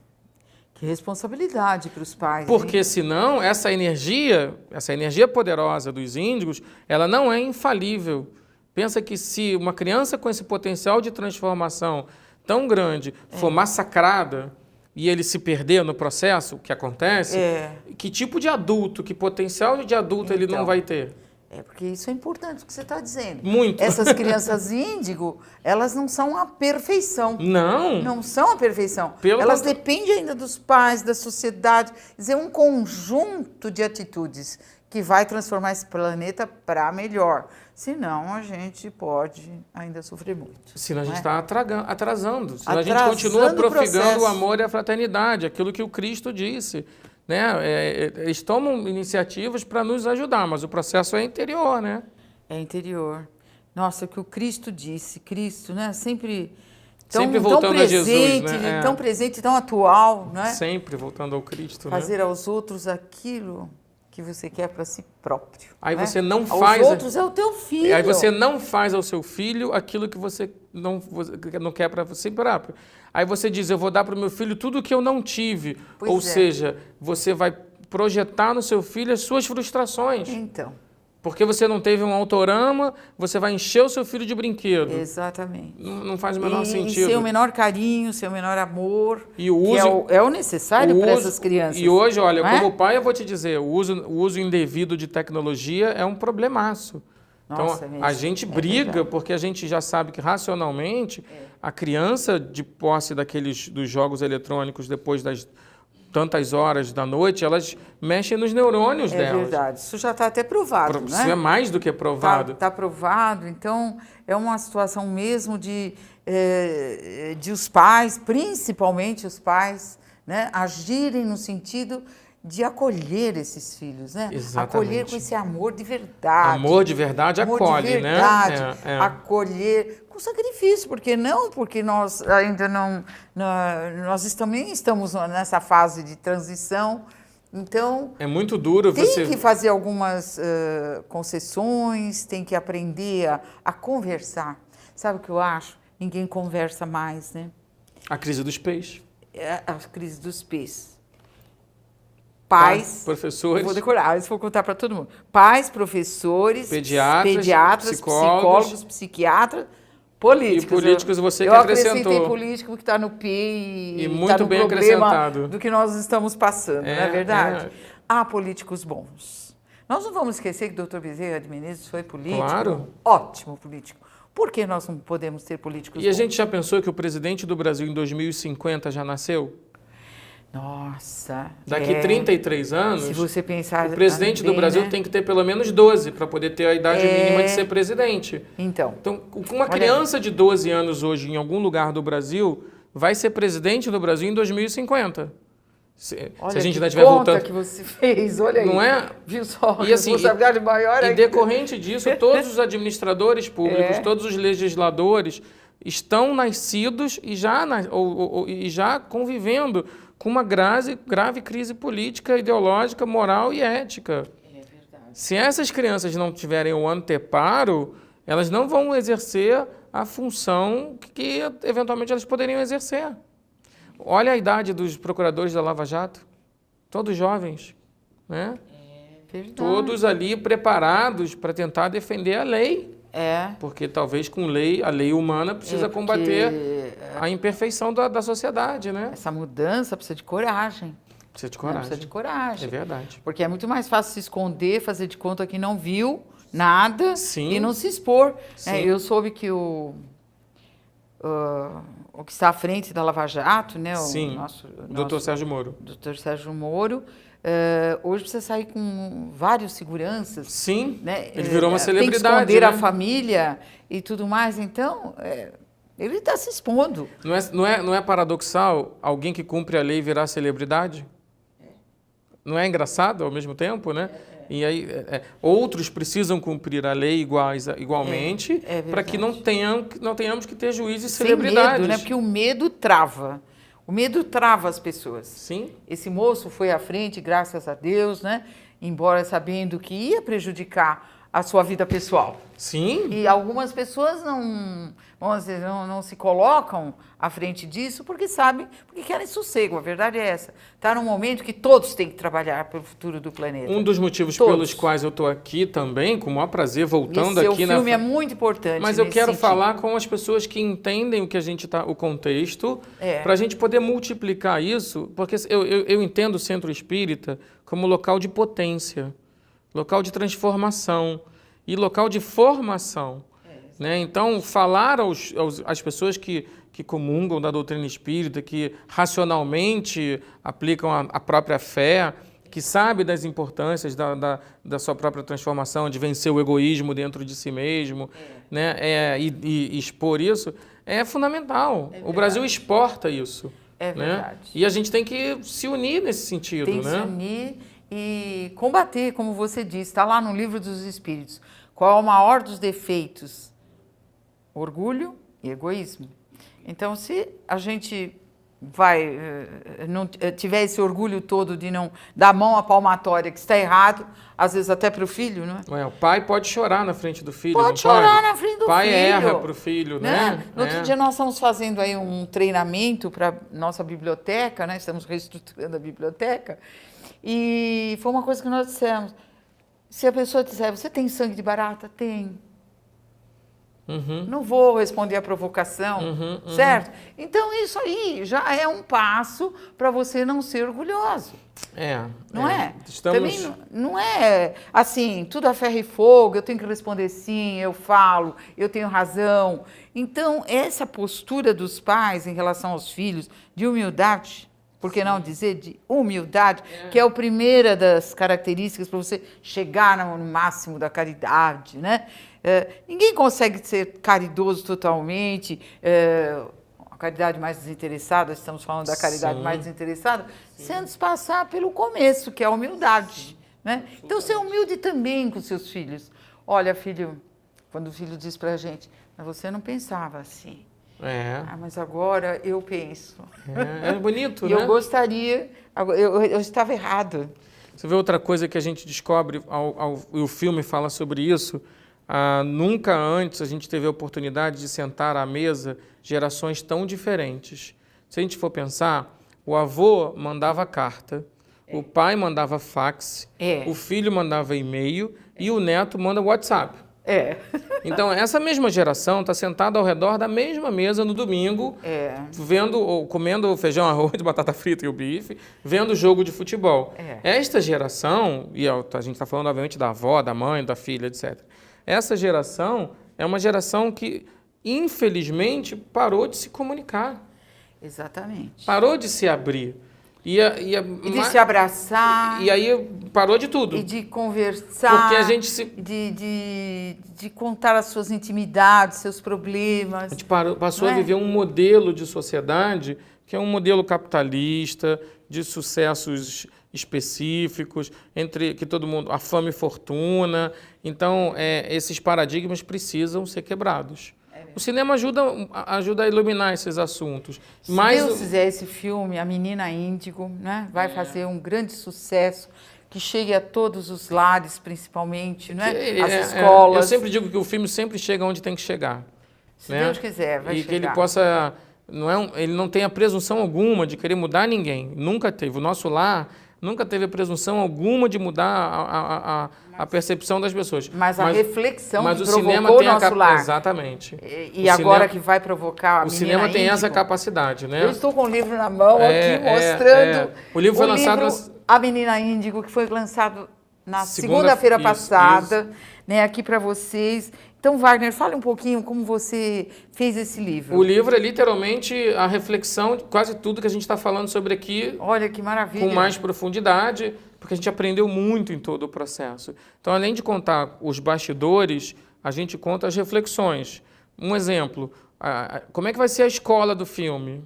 que responsabilidade para os pais. Porque senão essa energia poderosa dos índigos, ela não é infalível. Pensa que se uma criança com esse potencial de transformação tão grande for massacrada, e ele se perder no processo, o que acontece, que tipo de adulto, que potencial de adulto ele não vai ter? É, porque isso é importante o que você está dizendo. Muito. Essas crianças índigo, elas não são a perfeição. Não. Não são a perfeição. Pelo elas contra- dependem ainda dos pais, da sociedade. Quer dizer, um conjunto de atitudes que vai transformar esse planeta para melhor. Senão, a gente pode ainda sofrer muito. Senão a gente não é? está atrasando. Senão a gente Atrasando continua o profigando processo. o amor e a fraternidade, aquilo que o Cristo disse. Né? Eles tomam iniciativas para nos ajudar, mas o processo é interior, né? É interior. Nossa, o que o Cristo disse, Cristo, né? Sempre Sempre tão voltando a presente, Jesus, né? tão presente, tão atual, né? Sempre voltando ao Cristo, Fazer né? aos outros aquilo que você quer para si próprio. Aí né? você não faz... Aos outros é o teu filho. Aí você não faz ao seu filho aquilo que você não quer para si próprio. Aí você diz, eu vou dar para o meu filho tudo o que eu não tive. Pois Ou é. seja, você vai projetar no seu filho as suas frustrações. Então, Porque você não teve um autorama, você vai encher o seu filho de brinquedo. exatamente. Não faz o menor E sentido. seu menor carinho, seu menor amor, E o que uso, é o necessário o para uso- essas crianças. E hoje, olha, não é? como pai, eu vou te dizer, o uso indevido de tecnologia é um problemaço. Nossa, Então, mesmo. a gente É briga verdade. porque a gente já sabe que, racionalmente, a criança, de posse dos jogos eletrônicos, depois das tantas horas da noite, elas mexem nos neurônios É delas. verdade. Isso já está até provado, Isso né? é mais do que provado. Está provado, então é uma situação mesmo de os pais, principalmente os pais, né, agirem no sentido de acolher esses filhos, né? Exatamente. Acolher com esse amor de verdade. Amor de verdade Amor acolhe, de verdade, né? acolher com sacrifício, porque não? Porque nós ainda não, nós também estamos nessa fase de transição, então É muito duro tem você... que fazer algumas concessões, tem que aprender a conversar. Sabe o que eu acho? Ninguém conversa mais, né? A crise dos peixes. É a crise dos P's. Pais, professores, vou decorar, isso vou contar para todo mundo. Pais, professores, pediatras, psicólogos, psiquiatras, políticos. E políticos, você que eu acrescentei acrescentou. político que está no P E tá muito no bem problema acrescentado. do que nós estamos passando, não é É, verdade? é. Há políticos bons. Nós não vamos esquecer que o Dr. Bezerra de Menezes foi político, Claro. ótimo político. Por que nós não podemos ter políticos E a bons? gente já pensou que o presidente do Brasil em 2050 já nasceu? Nossa. Daqui 33 anos, Se você pensar o presidente do bem, Brasil né? tem que ter pelo menos 12 para poder ter a idade mínima de ser presidente. Então, Então, uma criança de 12 anos hoje em algum lugar do Brasil vai ser presidente do Brasil em 2050. Se olha a gente que ainda estiver conta voltando... que você fez, olha aí. Não é? Viu só? E assim, responsabilidade maior E ainda. decorrente disso, todos os administradores públicos, É. todos os legisladores estão nascidos e já convivendo com uma grave crise política, ideológica, moral e ética. É verdade. Se essas crianças não tiverem o anteparo, elas não vão exercer a função que eventualmente elas poderiam exercer. Olha a idade dos procuradores da Lava Jato, todos jovens, né? Verdade. Todos ali preparados para tentar defender a lei, É. porque talvez com a lei humana precisa porque combater a imperfeição da sociedade, né? essa mudança precisa de coragem. Precisa de Né? coragem. Precisa de coragem. É verdade. Porque é muito mais fácil se esconder, fazer de conta que não viu nada Sim. e não se expor. Sim. É, eu soube que o que está à frente da Lava Jato, né? Sim, Dr. Sérgio Moro. Dr. Sérgio Moro, hoje precisa sair com vários seguranças. Sim, Né? ele virou uma celebridade. Tem que esconder né? a família e tudo mais. Então, ele está se expondo. Não é paradoxal alguém que cumpre a lei virar celebridade? Não é engraçado ao mesmo tempo, né? E aí, outros precisam cumprir a lei igualmente para que não tenhamos que ter juízes Sem celebridades. medo, né? Porque o medo trava. O medo trava as pessoas. Sim. Esse moço foi à frente, graças a Deus, né? Embora sabendo que ia prejudicar a sua vida pessoal. Sim. E algumas pessoas vamos dizer, não se colocam à frente disso porque sabem, porque querem sossego. A verdade é essa. Está num momento que todos têm que trabalhar pelo futuro do planeta. Um dos motivos Todos. pelos quais eu estou aqui também, com o maior prazer, voltando Esse seu aqui filme é muito importante. Mas eu nesse quero sentido. falar com as pessoas que entendem o que a gente o contexto, É. para a gente poder multiplicar isso, porque eu entendo o centro espírita como local de potência, local de transformação. e local de formação. Né? Então, falar às pessoas que comungam da doutrina espírita, que racionalmente aplicam a própria fé, que sabe das importâncias da sua própria transformação, de vencer o egoísmo dentro de si mesmo, né? E expor isso, é fundamental. O Brasil exporta isso. É verdade. Né? E a gente tem que se unir nesse sentido. Tem que se unir e combater, como você disse, está lá no Livro dos Espíritos. Qual é o maior dos defeitos? Orgulho e egoísmo. Então, se a gente não tiver esse orgulho todo de não dar mão à palmatória, que está errado, às vezes até para o filho, não é? O pai pode chorar na frente do filho, pode chorar na frente do filho. O pai erra para o filho, né? No outro dia nós estamos fazendo aí um treinamento para nossa biblioteca, né? Estamos reestruturando a biblioteca, e foi uma coisa que nós dissemos: se a pessoa disser, você tem sangue de barata? Tem. Não vou responder a provocação, certo? Então, isso aí já é um passo para você não ser orgulhoso. Não é? Também não é assim, tudo a ferro e fogo, eu tenho que responder sim, eu falo, eu tenho razão. Então, essa postura dos pais em relação aos filhos, de humildade, por que não dizer de humildade, que é a primeira das características para você chegar no máximo da caridade, né? Ninguém consegue ser caridoso totalmente, a caridade mais desinteressada, estamos falando da caridade mais desinteressada, sem antes passar pelo começo, que é a humildade. Né? Então, ser humilde também com seus filhos. Olha, filho, quando o filho diz para a gente, mas você não pensava assim. Mas agora eu penso. É bonito, e né? eu gostaria, eu estava errado. Você vê outra coisa que a gente descobre, e o filme fala sobre isso, nunca antes a gente teve a oportunidade de sentar à mesa gerações tão diferentes. Se a gente for pensar, o avô mandava carta, o pai mandava fax, o filho mandava e-mail e o neto manda WhatsApp. Então, essa mesma geração está sentada ao redor da mesma mesa no domingo, comendo feijão, arroz, batata frita e o bife, vendo jogo de futebol. Esta geração, e a gente está falando, obviamente, da avó, da mãe, da filha, etc. Essa geração é uma geração que, infelizmente, parou de se comunicar. Exatamente. Parou de se abrir. E de se abraçar. E aí parou de tudo. E de conversar. Porque a gente de contar as suas intimidades, seus problemas. A gente passou a viver um modelo de sociedade que é um modelo capitalista, de sucessos específicos, entre que todo mundo, a fama e fortuna. Então, esses paradigmas precisam ser quebrados. O cinema ajuda a iluminar esses assuntos. Se Deus fizer esse filme, A Menina Índigo, né, vai fazer um grande sucesso, que chegue a todos os lares, principalmente, né, as escolas. Eu sempre digo que o filme sempre chega onde tem que chegar. Se Deus quiser, vai chegar. E que ele possa... ele não tem a presunção alguma de querer mudar ninguém. Nunca teve. O nosso lar nunca teve a presunção alguma de mudar a percepção das pessoas. Mas a reflexão que provocou cinema tem o nosso lar. Exatamente. E agora que vai provocar a Menina O cinema tem Índigo, essa capacidade, né? Eu estou com o livro na mão aqui, mostrando o livro foi lançado A Menina Índigo, que foi lançado na segunda-feira passada, né, aqui para vocês. Então, Wagner, fale um pouquinho como você fez esse livro. O livro é literalmente a reflexão de quase tudo que a gente está falando sobre aqui. Olha que maravilha. Com mais profundidade, porque a gente aprendeu muito em todo o processo. Então, além de contar os bastidores, a gente conta as reflexões. Um exemplo, como é que vai ser a escola do filme?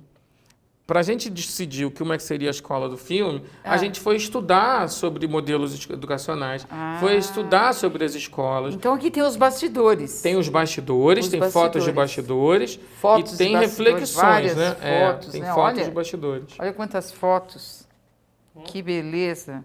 Para a gente decidir como é que seria a escola do filme, a gente foi estudar sobre modelos educacionais, foi estudar sobre as escolas. Então aqui tem os bastidores. Tem os bastidores, tem fotos de bastidores e tem reflexões, né? Fotos, tem né? fotos de bastidores. Olha quantas fotos. Que beleza.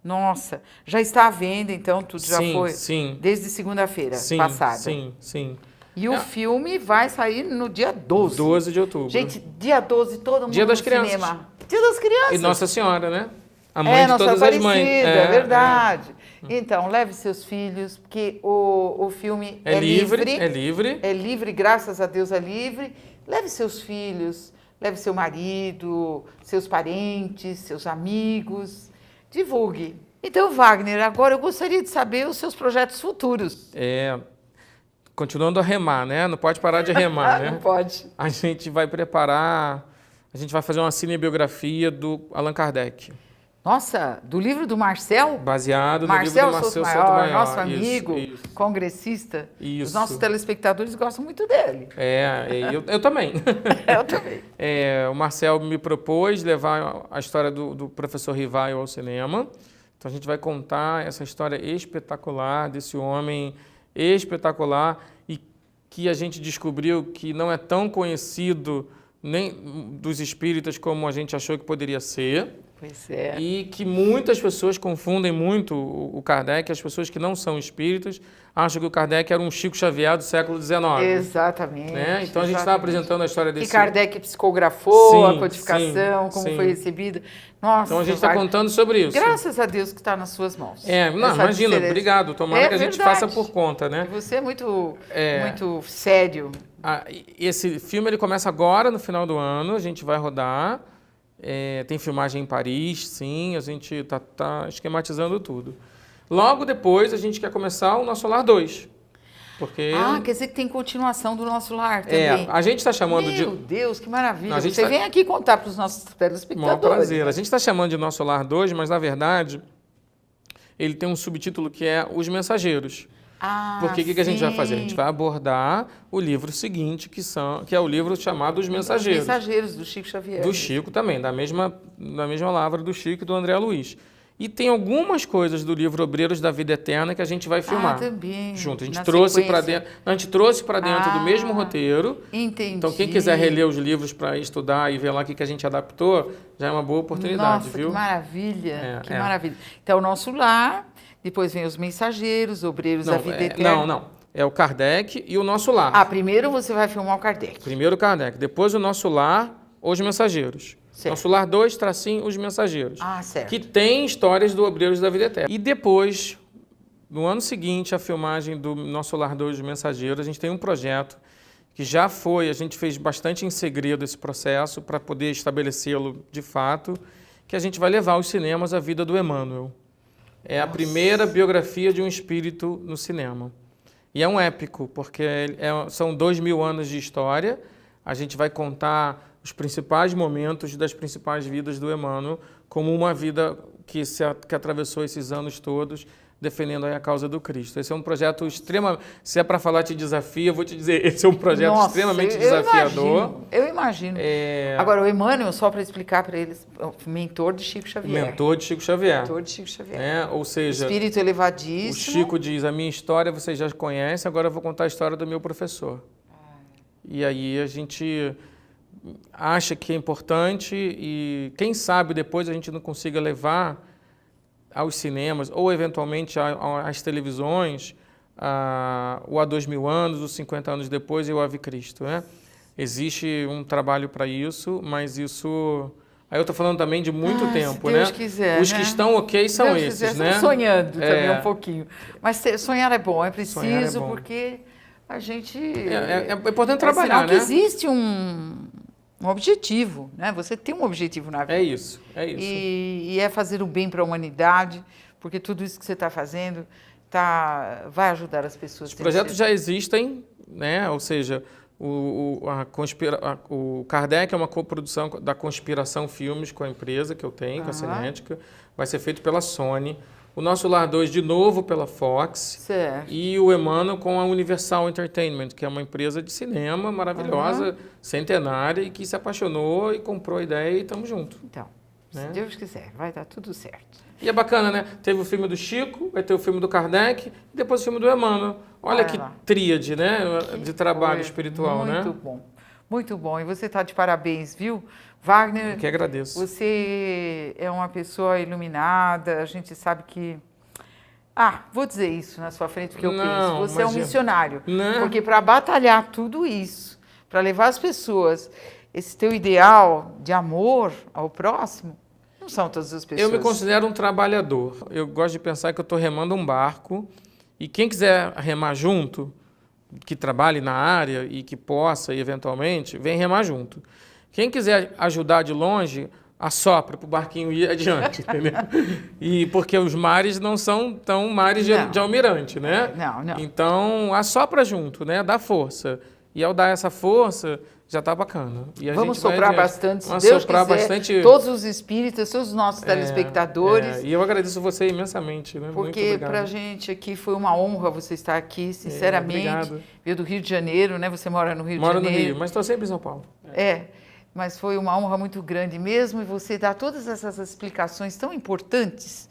Nossa, já está à venda, então tudo já foi? Sim. Desde segunda-feira passada. Sim. E o filme vai sair no dia 12. 12 de outubro. Gente, dia 12, todo mundo Dia das no crianças. cinema. Dia das crianças. E Nossa Senhora, né? A mãe de todas as mães. É verdade. Então, leve seus filhos, porque o filme é livre. É livre. É livre, graças a Deus é livre. Leve seus filhos, leve seu marido, seus parentes, seus amigos. Divulgue. Então, Wagner, agora eu gostaria de saber os seus projetos futuros. Continuando a remar, né? Não pode parar de remar, né? Não pode. A gente vai fazer uma cinebiografia do Allan Kardec. Nossa, do livro do Marcel? Baseado no livro do Marcel Sotomayor. Nosso amigo, congressista. Isso. Os nossos telespectadores gostam muito dele. Eu também. Eu também. O Marcel me propôs levar a história do professor Rivaio ao cinema. Então a gente vai contar essa história espetacular desse homem espetacular e que a gente descobriu que não é tão conhecido nem dos espíritas como a gente achou que poderia ser. Pois é. E que muitas pessoas confundem muito o Kardec, as pessoas que não são espíritas acham que o Kardec era um Chico Xavier do século XIX. Exatamente. Né? Então a gente está apresentando a história desse... E Kardec psicografou a codificação, como foi recebida. Nossa, então a gente está contando sobre isso. Graças a Deus que está nas suas mãos. Imagina, obrigado. Tomara que a gente faça por conta, né? E você é muito sério. Esse filme ele começa agora, no final do ano, a gente vai rodar. Tem filmagem em Paris, sim, a gente está esquematizando tudo. Logo depois a gente quer começar o Nosso Lar 2. Porque... quer dizer que tem continuação do Nosso Lar também. A gente está chamando Meu Deus, que maravilha. Não, você vem aqui contar para os nossos telespectadores. Maior prazer. A gente está chamando de Nosso Lar 2, mas na verdade ele tem um subtítulo que é Os Mensageiros. Porque o que a gente vai fazer? A gente vai abordar o livro seguinte, que é o livro chamado Os Mensageiros. Os Mensageiros, do Chico Xavier. Do Chico também, da mesma lavra do Chico e do André Luiz. E tem algumas coisas do livro Obreiros da Vida Eterna que a gente vai filmar. Também. Junto. A gente trouxe para dentro, do mesmo roteiro. Entendi. Então, quem quiser reler os livros para estudar e ver lá o que a gente adaptou, já é uma boa oportunidade, Nossa, viu? Que maravilha. Maravilha. Então, o Nosso Lar, depois vem os Mensageiros, Obreiros da Vida Eterna. Não. É o Kardec e o Nosso Lar. Primeiro você vai filmar o Kardec. Primeiro o Kardec. Depois o Nosso Lar, Os Mensageiros. Certo. Nosso Lar 2, tracinho, Os Mensageiros. Certo. Que tem histórias do Obreiros da Vida Eterna. E depois, no ano seguinte, a filmagem do Nosso Lar 2, Os Mensageiros, a gente tem um projeto que já foi, a gente fez bastante em segredo esse processo para poder estabelecê-lo de fato, que a gente vai levar aos cinemas a vida do Emmanuel. É a primeira biografia de um espírito no cinema. E é um épico, porque são 2000 anos de história. A gente vai contar os principais momentos das principais vidas do Emmanuel, como uma vida que atravessou esses anos todos, defendendo aí a causa do Cristo. Esse é um projeto extremamente... Se é para falar de desafio, eu vou te dizer, esse é um projeto extremamente desafiador. Eu imagino. Agora, o Emmanuel, só para explicar para eles, é o mentor de Chico Xavier. Mentor de Chico Xavier. Ou seja... Espírito elevadíssimo. O Chico diz, a minha história vocês já conhecem, agora eu vou contar a história do meu professor. E aí a gente acha que é importante e quem sabe depois a gente não consiga levar aos cinemas ou eventualmente às televisões o Há 2000 anos, os 50 anos depois e o Ave Cristo, né? Existe um trabalho para isso, mas isso... Aí eu estou falando também de muito tempo, se Deus né? quiser, os que estão ok são Deus esses, quiser, né? Estão sonhando também um pouquinho. Mas sonhar é bom, é preciso, porque a gente... É importante trabalhar, né? Que existe um objetivo, né? Você tem um objetivo na vida. É isso. E é fazer o bem para a humanidade, porque tudo isso que você está fazendo vai ajudar as pessoas. Os projetos já existem, né? Ou seja, o Kardec é uma coprodução da Conspiração Filmes com a empresa que eu tenho, com a Cinética. Vai ser feito pela Sony. O Nosso Lar 2, de novo, pela Fox. Certo. E o Emmanuel com a Universal Entertainment, que é uma empresa de cinema maravilhosa, centenária, e que se apaixonou e comprou a ideia e estamos juntos. Então, se Deus quiser, vai dar tudo certo. E é bacana, né? Teve o filme do Chico, vai ter o filme do Kardec e depois o filme do Emmanuel. Olha que tríade, né? De trabalho espiritual, né? Muito bom. Muito bom. E você está de parabéns, viu? Wagner, eu que agradeço. Você é uma pessoa iluminada, a gente sabe que... vou dizer isso na sua frente, porque eu penso. Você é um missionário. Porque para batalhar tudo isso, para levar as pessoas, esse teu ideal de amor ao próximo, não são todas as pessoas. Eu me considero um trabalhador. Eu gosto de pensar que eu estou remando um barco e quem quiser remar junto, que trabalhe na área e que possa, eventualmente, vem remar junto. Quem quiser ajudar de longe, assopra para o barquinho ir adiante, entendeu? E porque os mares não são tão mares de almirante, né? Não. Então, assopra junto, né? Dá força. E ao dar essa força, já tá bacana. E a Vamos gente vai soprar adiante. bastante, se Vamos Deus soprar quiser, bastante. todos os espíritas, todos os nossos telespectadores. E eu agradeço você imensamente, né? Porque para a gente aqui foi uma honra você estar aqui, sinceramente. Obrigado. Veio do Rio de Janeiro, né? Você mora no Rio de Janeiro. Moro no Rio, mas estou sempre em São Paulo. Mas foi uma honra muito grande mesmo, e você dar todas essas explicações tão importantes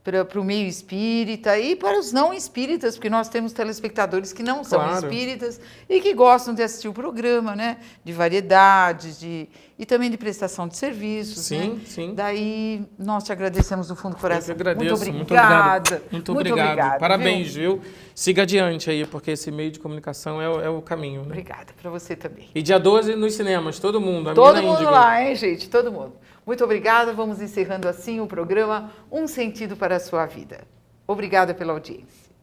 para o meio espírita e para os não espíritas, porque nós temos telespectadores que não são espíritas e que gostam de assistir o programa, né? De variedades, e também de prestação de serviços. Sim, né? sim. Daí nós te agradecemos do fundo do coração. Eu que agradeço. Muito obrigada. Muito obrigado. Parabéns, viu? Siga adiante aí, porque esse meio de comunicação é o caminho. Né? Obrigada, para você também. E dia 12 nos cinemas, todo mundo. Todo mundo lá, hein, gente? Todo mundo. Muito obrigada. Vamos encerrando assim o programa Um Sentido para a Sua Vida. Obrigada pela audiência.